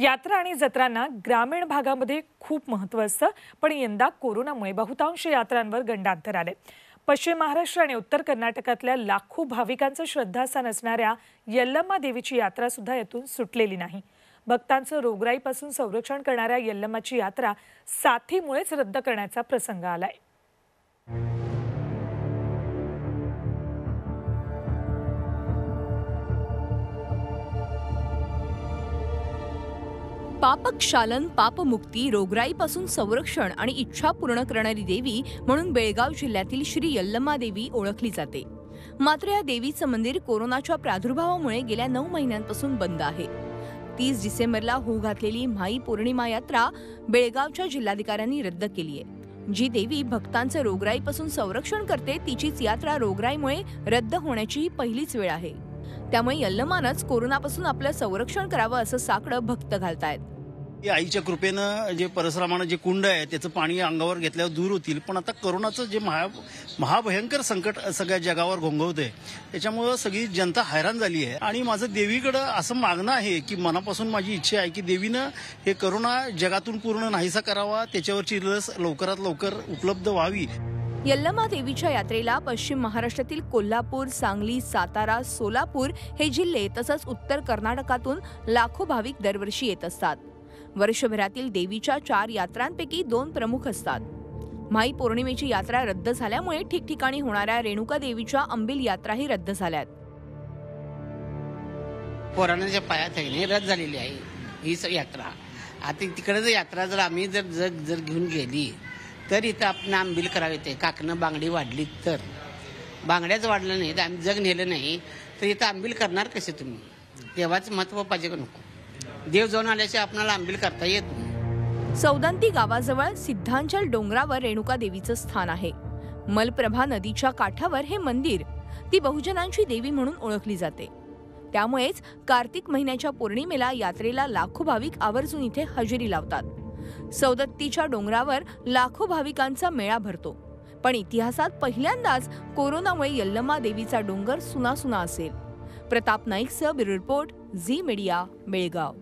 यात्रा आणि जत्रांना ग्रामीण भागामध्ये खूप महत्त्व असतं, पण यंदा कोरोनामुळे बहुतांश यात्रांवर गंडांतर आले। पश्चिम महाराष्ट्र आणि उत्तर कर्नाटकातल्या लाखो भाविकांचं श्रद्धास्थान असणाऱ्या यल्लम्मा देवीची यात्रा सुद्धा यातून सुटलेली नाही। भक्तांचं रोगराईपासून संरक्षण करणाऱ्या यल्लम्माची यात्रा साथीमुळेच रद्द करण्याचा प्रसंग आलाय। पापक्षालन, पापमुक्ती, रोगराईपासून संरक्षण आणि इच्छा पूर्ण करणारी देवी म्हणून बेळगाव जिल्ह्यातील श्री यल्लम्मा देवी ओळखली जाते। मात्र या देवीचं मंदिर कोरोनाच्या प्रादुर्भावामुळे गेल्या 9 महिन्यांपासून बंद आहे। 30 डिसेंबरला होऊ घातलेली म्हाई पौर्णिमा यात्रा बेळगावच्या जिल्हाधिकाऱ्यांनी रद्द केली आहे। जी देवी भक्तांचं रोगराईपासून संरक्षण करते तीचीच यात्रा रोगराईमुळे रद्द होण्याची ही पहिलीच वेळ आहे। त्यामुळे यल्लम्मानंच कोरोनापासून आपलं संरक्षण करावं असं साकडं भक्त घालतायत। आईच्या कृपेनं जे परशुरामानं जे कुंड आहे त्याचं पाणी अंगावर घेतल्यावर दूर होतील, पण आता कोरोनाचं जे महाभयंकर संकट सगळ्या जगावर घोंघवतंय त्याच्यामुळे सगळी जनता हैराण झाली आहे। आणि माझं देवीकडे असं मागणं आहे की मनापासून माझी इच्छा आहे की देवीनं हे कोरोना जगातून पूर्ण नाहीसा करावा, त्याच्यावरची लस लवकरात लवकर उपलब्ध व्हावी। यल्लम्मा देवीच्या यात्रेला पश्चिम महाराष्ट्रातील कोल्हापूर, सांगली, सातारा, सोलापूर हे जिल्हे तसंच उत्तर कर्नाटकातून लाखो भाविक दरवर्षी येत असतात। वर्षभरातील देवीच्या 4 यात्रांपैकी 2 प्रमुख असतात। म्हाई पौर्णिमेची यात्रा रद्द झाल्यामुळे ठिकठिकाणी होणाऱ्या रेणुका देवीच्या अंबिल यात्राही रद्द झाल्यात। कोरोनाच्या पायात रद्द झालेली आहे ही यात्रा। आता तिकडे यात्रा जर आम्ही जर घेऊन गेली तर इथं आपण आंबील करावे ते काकणं बांगडी वाढली तर बांगड्याच वाढलं नाही तर आम्ही जग नेलं नाही तर इथं आंबील करणार कसे तुम्ही? देवाचं महत्व पाहिजे का नको? देव जाऊन आल्याशिवाय आपल्याला आंबील करता येत नाही। सौदांती गावाजवळ सिद्धांचल डोंगरावर रेणुका देवीचं स्थान आहे। मलप्रभा नदीच्या काठावर हे मंदिर ती बहुजनांची देवी म्हणून ओळखली जाते। त्यामुळेच कार्तिक महिन्याच्या पौर्णिमेला यात्रेला लाखो भाविक आवर्जून इथे हजेरी लावतात। सौदत्तीच्या डोंगरावर लाखो भाविकांचा मेळा भरतो, पण इतिहासात पहिल्यांदाच कोरोनामुळे यल्लम्मा देवीचा डोंगर सुनासुना असेल। प्रताप नाईकसह bureau report, Zee media, Belgaum.